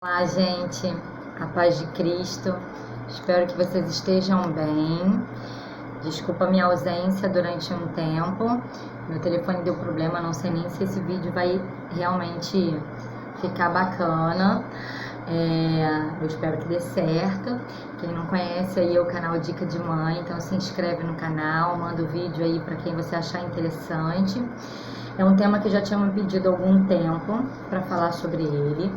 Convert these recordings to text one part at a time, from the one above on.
Olá, gente, a paz de Cristo. Espero que vocês estejam bem. Desculpa a minha ausência durante um tempo. Meu telefone deu problema, não sei nem se esse vídeo vai realmente ficar bacana. Eu espero que dê certo. Quem não conhece aí é o canal Dica de Mãe, então se inscreve no canal, manda o vídeo aí para quem você achar interessante. É um tema que já tinha me pedido há algum tempo para falar sobre ele.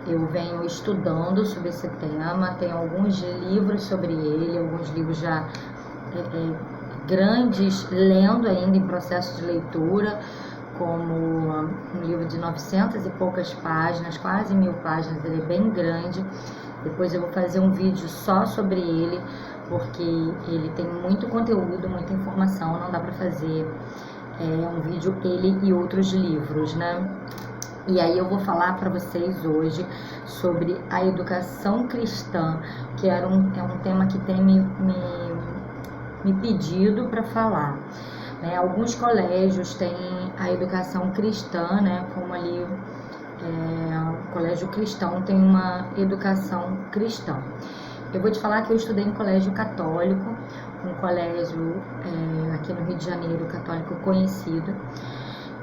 Eu venho estudando sobre esse tema, tem alguns livros sobre ele, alguns livros já grandes, lendo ainda em processo de leitura, como um livro de 900 e poucas páginas, quase 1000 páginas, ele é bem grande. Depois eu vou fazer um vídeo só sobre ele, porque ele tem muito conteúdo, muita informação, não dá para fazer um vídeo ele e outros livros, né? E aí eu vou falar para vocês hoje sobre a educação cristã, que é um tema que tem me pedido para falar. Alguns colégios têm a educação cristã, né? Como ali o colégio cristão tem uma educação cristã. Eu vou te falar que eu estudei em colégio católico, um colégio aqui no Rio de Janeiro, católico conhecido,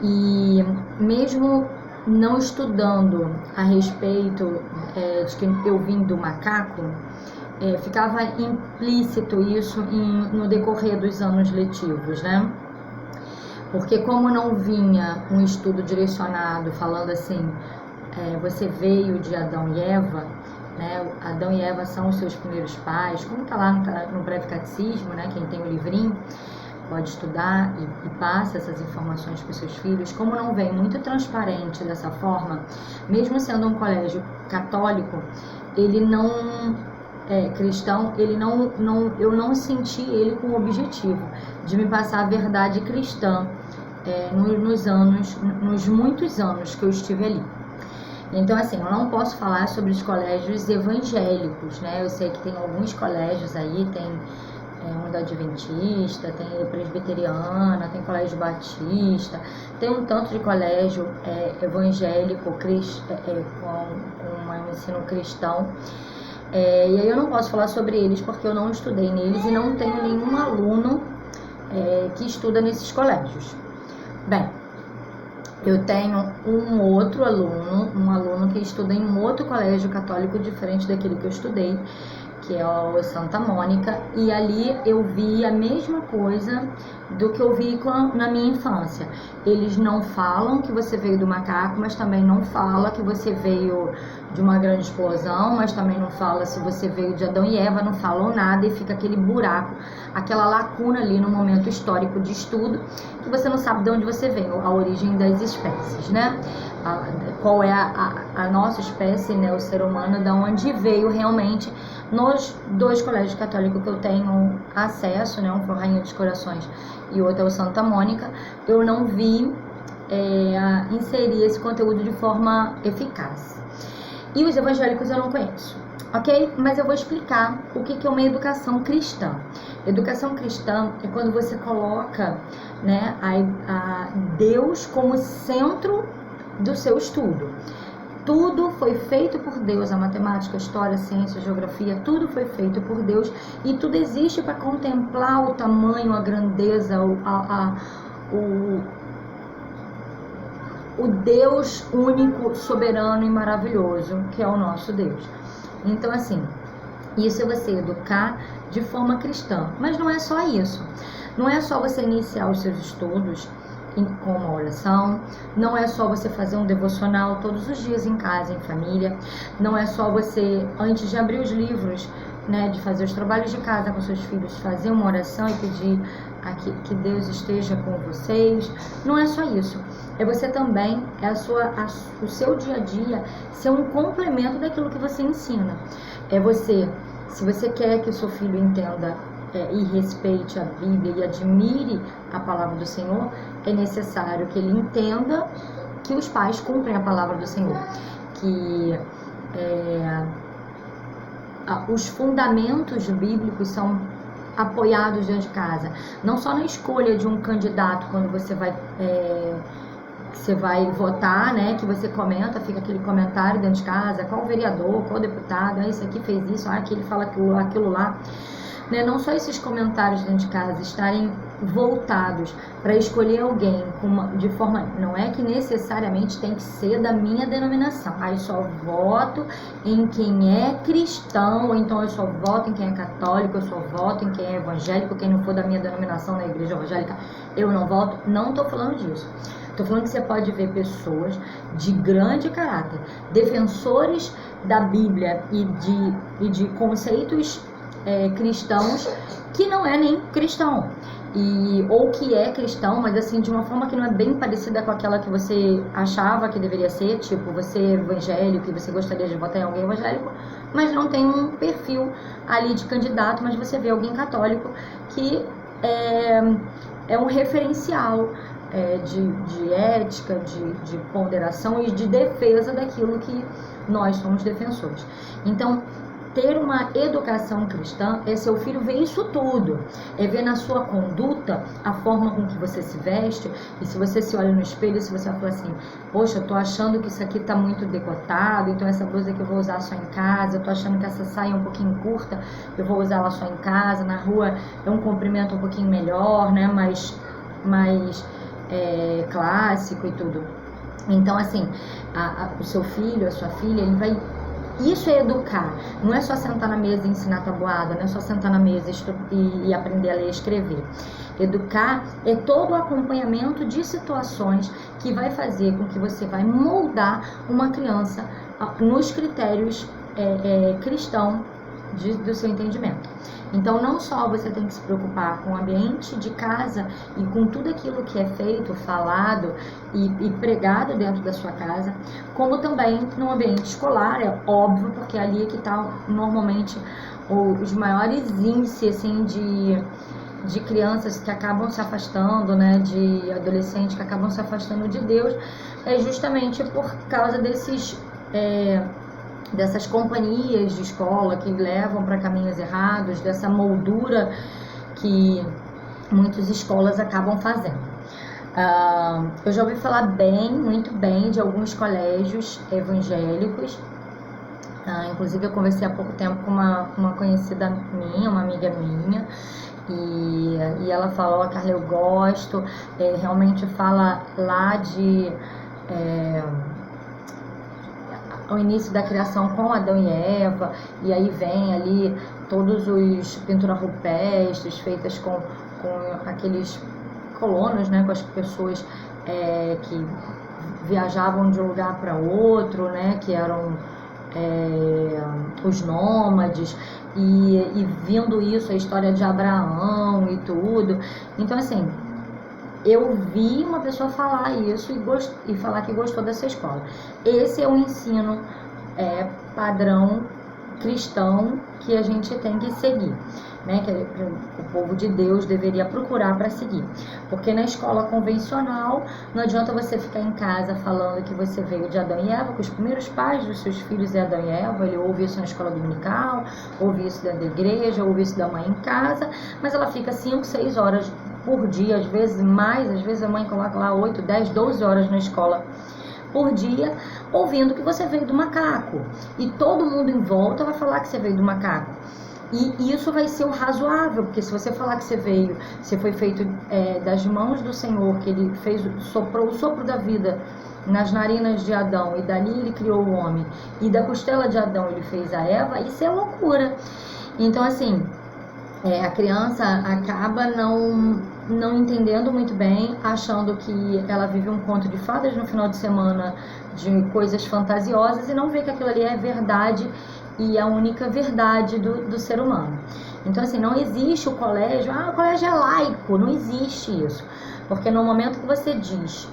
e mesmo não estudando a respeito de que eu vim do macaco, ficava implícito isso no decorrer dos anos letivos, né? Porque como não vinha um estudo direcionado falando assim, você veio de Adão e Eva, né? Adão e Eva são os seus primeiros pais, como está lá no breve catecismo, né? Quem tem o livrinho pode estudar e passa essas informações para os seus filhos. Como não vem muito transparente dessa forma, mesmo sendo um colégio católico, ele não cristão, ele eu não senti ele com o objetivo de me passar a verdade cristã nos muitos anos que eu estive ali. Então, assim, eu não posso falar sobre os colégios evangélicos, né? Eu sei que tem alguns colégios aí, tem da Adventista, tem Presbiteriana, tem Colégio Batista, tem um tanto de colégio evangélico com um ensino cristão. E aí eu não posso falar sobre eles porque eu não estudei neles e não tenho nenhum aluno que estuda nesses colégios. Bem, eu tenho um aluno que estuda em um outro colégio católico diferente daquele que eu estudei, que é o Santa Mônica, e ali eu vi a mesma coisa do que eu vi na minha infância. Eles não falam que você veio do macaco, mas também não fala que você veio de uma grande explosão, mas também não fala se você veio de Adão e Eva, não falam nada e fica aquele buraco, aquela lacuna ali no momento histórico de estudo, que você não sabe de onde você veio, a origem das espécies, né? Qual é a nossa espécie, né, o ser humano, da onde veio realmente. Nos dois colégios católicos que eu tenho acesso, né, um foi o Rainha dos Corações e o outro é o Santa Mônica, eu não vi inserir esse conteúdo de forma eficaz. E os evangélicos eu não conheço, ok? Mas eu vou explicar o que é uma educação cristã. Educação cristã é quando você coloca, né, a Deus como centro do seu estudo. Tudo foi feito por Deus, a matemática, a história, a ciência, a geografia, tudo foi feito por Deus e tudo existe para contemplar o tamanho, a grandeza, o Deus único, soberano e maravilhoso, que é o nosso Deus. Então, assim, isso é você educar de forma cristã. Mas não é só isso. Não é só você iniciar os seus estudos com uma oração, não é só você fazer um devocional todos os dias em casa, em família, não é só você, antes de abrir os livros, né, de fazer os trabalhos de casa com seus filhos, fazer uma oração e pedir que Deus esteja com vocês. Não é só isso. É você também, o seu dia a dia ser um complemento daquilo que você ensina. É você, se você quer que o seu filho entenda e respeite a Bíblia e admire a palavra do Senhor, é necessário que ele entenda que os pais cumprem a palavra do Senhor, que os fundamentos bíblicos são apoiados dentro de casa, não só na escolha de um candidato quando você vai você vai votar, né, que você comenta, fica aquele comentário dentro de casa, qual vereador, qual deputado, esse aqui fez isso, aquele fala aquilo lá, né? Não só esses comentários dentro de casa estarem voltados para escolher alguém de forma, não é que necessariamente tem que ser da minha denominação, aí só voto em quem é cristão, ou então eu só voto em quem é católico, eu só voto em quem é evangélico, quem não for da minha denominação na igreja evangélica, eu não voto. Não estou falando disso. Estou falando que você pode ver pessoas de grande caráter, defensores da Bíblia e de conceitos cristãos, que não é nem cristão, ou que é cristão, mas assim, de uma forma que não é bem parecida com aquela que você achava que deveria ser, tipo, você é evangélico e você gostaria de votar em alguém evangélico, mas não tem um perfil ali de candidato, mas você vê alguém católico que é um referencial de ética, de ponderação e de defesa daquilo que nós somos defensores. Então, ter uma educação cristã é seu filho ver isso tudo, é ver na sua conduta a forma com que você se veste, e se você se olha no espelho, se você fala assim, poxa, eu tô achando que isso aqui tá muito decotado, então essa blusa que eu vou usar só em casa, eu tô achando que essa saia é um pouquinho curta, eu vou usar ela só em casa, na rua é um comprimento um pouquinho melhor, né, mais clássico e tudo. Então, assim, o seu filho, a sua filha, ele vai... Isso é educar, não é só sentar na mesa e ensinar tabuada, não é só sentar na mesa e aprender a ler e escrever. Educar é todo o acompanhamento de situações que vai fazer com que você vai moldar uma criança nos critérios cristãos do seu entendimento. Então, não só você tem que se preocupar com o ambiente de casa e com tudo aquilo que é feito, falado e pregado dentro da sua casa, como também no ambiente escolar, é óbvio, porque ali é que está normalmente os maiores índices assim, de crianças que acabam se afastando, né, de adolescentes que acabam se afastando de Deus, é justamente por causa dessas companhias de escola que levam para caminhos errados, dessa moldura que muitas escolas acabam fazendo. Eu já ouvi falar muito bem, de alguns colégios evangélicos. Inclusive, eu conversei há pouco tempo com uma conhecida minha, uma amiga minha, e ela falou, Carla, eu gosto, realmente fala lá o início da criação com Adão e Eva, e aí vem ali todos os pinturas rupestres feitas com aqueles colonos, né, com as pessoas que viajavam de um lugar para outro, né, que eram os nômades, e vendo isso, a história de Abraão e tudo. Então, assim, eu vi uma pessoa falar isso e falar que gostou dessa escola. Esse é o ensino padrão cristão que a gente tem que seguir, né? Que o povo de Deus deveria procurar para seguir. Porque na escola convencional, não adianta você ficar em casa falando que você veio de Adão e Eva, que os primeiros pais dos seus filhos é Adão e Eva. Ele ouve isso na escola dominical, ouve isso dentro da igreja, ouve isso da mãe em casa, mas ela fica 5, 6 horas por dia, às vezes mais, às vezes a mãe coloca lá 8, 10, 12 horas na escola por dia, ouvindo que você veio do macaco. E todo mundo em volta vai falar que você veio do macaco. E isso vai ser o razoável, porque se você falar que você foi feito das mãos do Senhor, que Ele soprou o sopro da vida nas narinas de Adão, e dali Ele criou o homem, e da costela de Adão Ele fez a Eva, isso é loucura. Então, assim, a criança acaba não entendendo muito bem, achando que ela vive um conto de fadas no final de semana, de coisas fantasiosas, e não vê que aquilo ali é verdade e a única verdade do ser humano. Então, assim, não existe o colégio, o colégio é laico, não existe isso. Porque no momento que você diz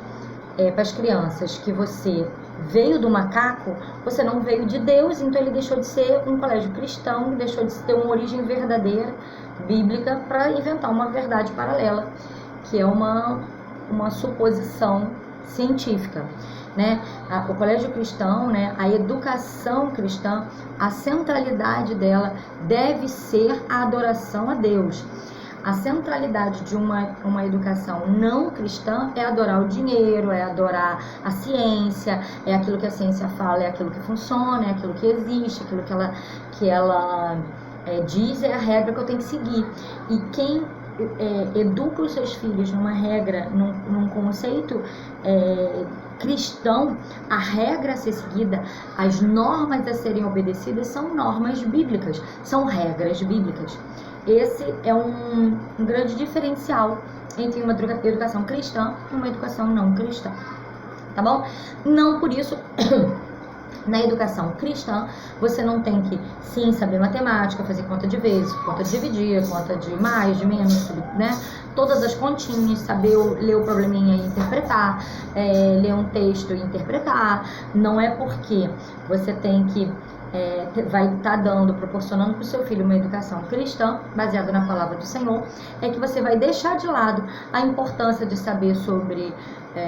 para as crianças que você veio do macaco, você não veio de Deus, então ele deixou de ser um colégio cristão, deixou de ter uma origem verdadeira, bíblica, para inventar uma verdade paralela, que é uma suposição científica, né? O colégio cristão, né, a educação cristã, a centralidade dela deve ser a adoração a Deus. A centralidade de uma educação não cristã é adorar o dinheiro, é adorar a ciência, é aquilo que a ciência fala, é aquilo que funciona, é aquilo que existe, aquilo que ela diz, é a regra que eu tenho que seguir. E quem educa os seus filhos numa regra, num conceito cristão, a regra a ser seguida, as normas a serem obedecidas são normas bíblicas, são regras bíblicas. Esse é um grande diferencial entre uma educação cristã e uma educação não cristã, tá bom? Não por isso, na educação cristã, você não tem que, sim, saber matemática, fazer conta de vezes, conta de dividir, conta de mais, de menos, né? Todas as continhas, saber ler o probleminha e interpretar, ler um texto e interpretar. Não é porque você tem que vai estar proporcionando para o seu filho uma educação cristã, baseada na palavra do Senhor, é que você vai deixar de lado a importância de saber sobre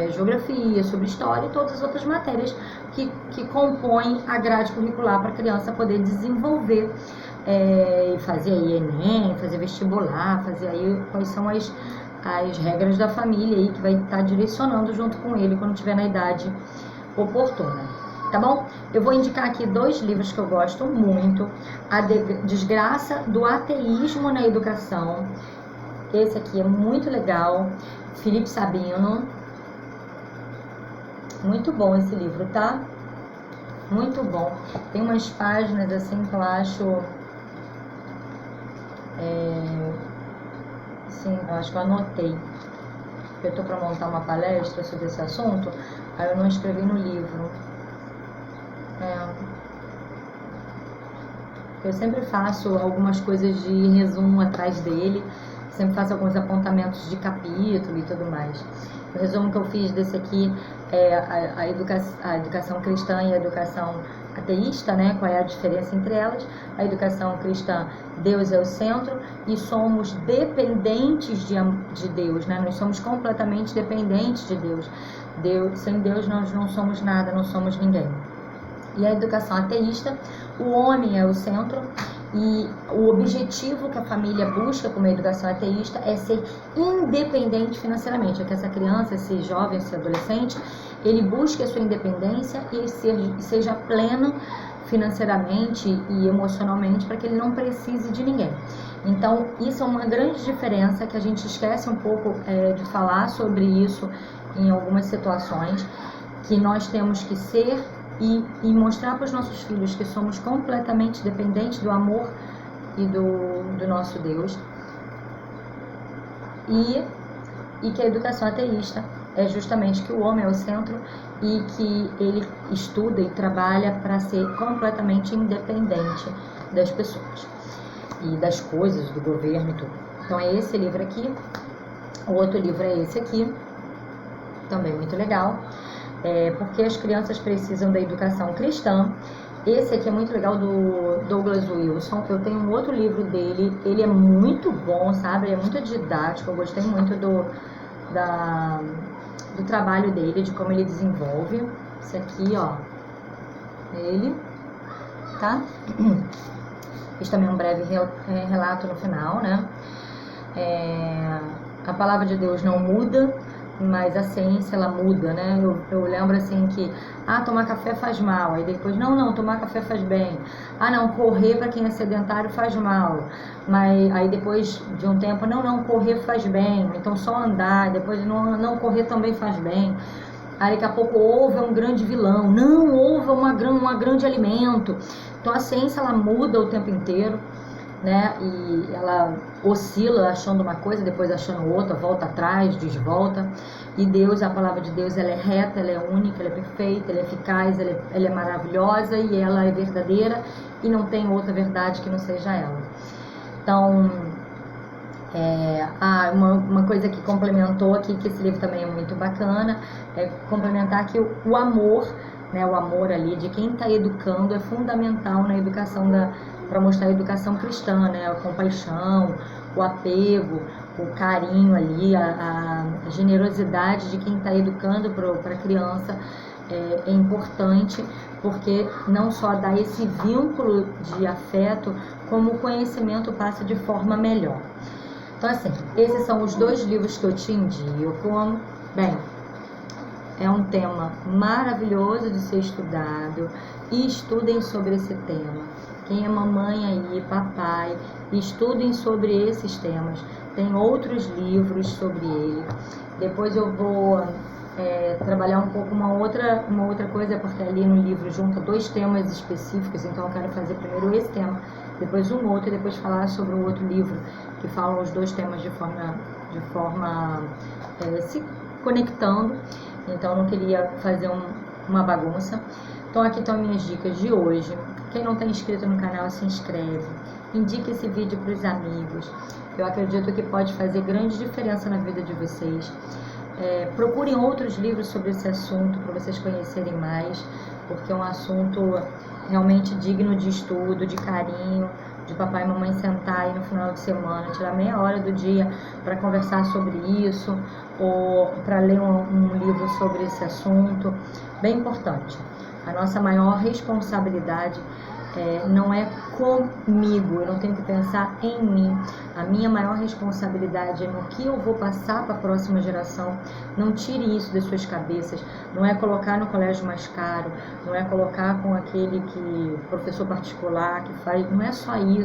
geografia, sobre história e todas as outras matérias que compõem a grade curricular para a criança poder desenvolver e fazer aí Enem, fazer vestibular, fazer aí quais são as regras da família aí que vai estar direcionando junto com ele quando estiver na idade oportuna. Tá bom? Eu vou indicar aqui 2 livros que eu gosto muito. A Desgraça do Ateísmo na Educação. Esse aqui é muito legal. Felipe Sabino. Muito bom esse livro, tá? Muito bom. Tem umas páginas assim que eu acho... sim, eu acho que eu anotei. Eu tô para montar uma palestra sobre esse assunto, aí eu não escrevi no livro. Eu sempre faço algumas coisas de resumo atrás dele, sempre faço alguns apontamentos de capítulo e tudo mais. O resumo que eu fiz desse aqui é a educação cristã e a educação ateísta, né? Qual é a diferença entre elas? A educação cristã, Deus é o centro e somos dependentes de Deus, né? Nós somos completamente dependentes de Deus. Sem Deus nós não somos nada, não somos ninguém. E a educação ateísta, o homem é o centro e o objetivo que a família busca com uma educação ateísta é ser independente financeiramente, é que essa criança, esse jovem, esse adolescente, ele busque a sua independência e seja pleno financeiramente e emocionalmente para que ele não precise de ninguém. Então, isso é uma grande diferença que a gente esquece um pouco de falar sobre isso em algumas situações, que nós temos que ser e mostrar para os nossos filhos que somos completamente dependentes do amor e do nosso Deus, e que a educação ateísta é justamente que o homem é o centro e que ele estuda e trabalha para ser completamente independente das pessoas e das coisas, do governo e tudo. Então é esse livro aqui. O outro livro é esse aqui, também muito legal. Porque as crianças precisam da educação cristã. Esse aqui é muito legal, do Douglas Wilson. Eu tenho um outro livro dele, ele é muito bom, sabe? Ele é muito didático, eu gostei muito do trabalho dele, de como ele desenvolve. Esse aqui, ó, ele, tá? Fiz também um breve relato no final, né? A palavra de Deus não muda, mas a ciência, ela muda, né? Eu lembro assim que, tomar café faz mal, aí depois, não, tomar café faz bem. Não, correr para quem é sedentário faz mal, mas aí depois de um tempo, não, correr faz bem, então só andar, depois não correr também faz bem. Aí daqui a pouco ovo é um grande vilão, não, ovo é um grande alimento. Então a ciência, ela muda o tempo inteiro, né? E ela oscila achando uma coisa, depois achando outra, volta atrás, desvolta. E Deus, a palavra de Deus, ela é reta, ela é única, ela é perfeita, ela é eficaz, ela é maravilhosa e ela é verdadeira e não tem outra verdade que não seja ela. Então, uma coisa que complementou aqui, que esse livro também é muito bacana, é complementar que o amor, né, o amor ali de quem está educando é fundamental na educação para mostrar a educação cristã, né, a compaixão, o apego, o carinho ali, a generosidade de quem está educando para a criança é importante, porque não só dá esse vínculo de afeto, como o conhecimento passa de forma melhor. Então, assim, esses são os 2 livros que eu te indico. Bem, é um tema maravilhoso de ser estudado, e estudem sobre esse tema. Quem é mamãe aí, papai, estudem sobre esses temas. Tem outros livros sobre ele. Depois eu vou trabalhar um pouco uma outra coisa, porque ali no livro junta 2 temas específicos, então eu quero fazer primeiro esse tema, depois um outro, e depois falar sobre o outro livro, que falam os 2 temas de forma se conectando. Então não queria fazer uma bagunça. Então aqui estão minhas dicas de hoje. Quem não está inscrito no canal, se inscreve, indique esse vídeo para os amigos. Eu acredito que pode fazer grande diferença na vida de vocês. Procurem outros livros sobre esse assunto para vocês conhecerem mais, porque é um assunto realmente digno de estudo, de carinho, de papai e mamãe sentar aí no final de semana, tirar meia hora do dia para conversar sobre isso, ou para ler um livro sobre esse assunto. Bem importante. A nossa maior responsabilidade não é comigo, eu não tenho que pensar em mim. A minha maior responsabilidade é no que eu vou passar para a próxima geração. Não tire isso das suas cabeças. Não é colocar no colégio mais caro, não é colocar com aquele professor particular que faz, não é só isso.